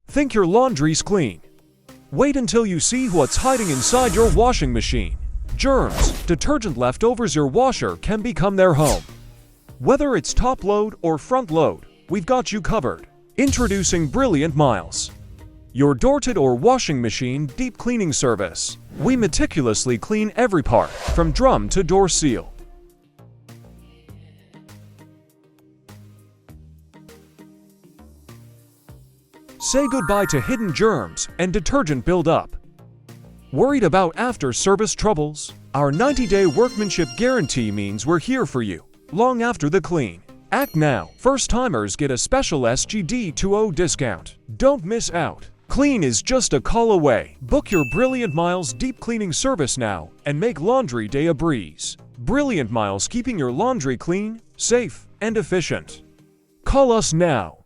Think your laundry's clean? Wait until you see what's hiding inside your washing machine. Germs, detergent leftovers your washer can become their home. Whether it's top load or front load, we've got you covered. Introducing Brilliant Miles, your door-to-door washing machine deep cleaning service. We meticulously clean every part, from drum to door seal. Say goodbye to hidden germs and detergent buildup. Worried about after-service troubles? Our 90-day workmanship guarantee means we're here for you, long after the clean. Act now. First-timers get a special SGD20 discount. Don't miss out. Clean is just a call away. Book your Brilliant Miles deep cleaning service now and make laundry day a breeze. Brilliant Miles, keeping your laundry clean, safe, and efficient. Call us now.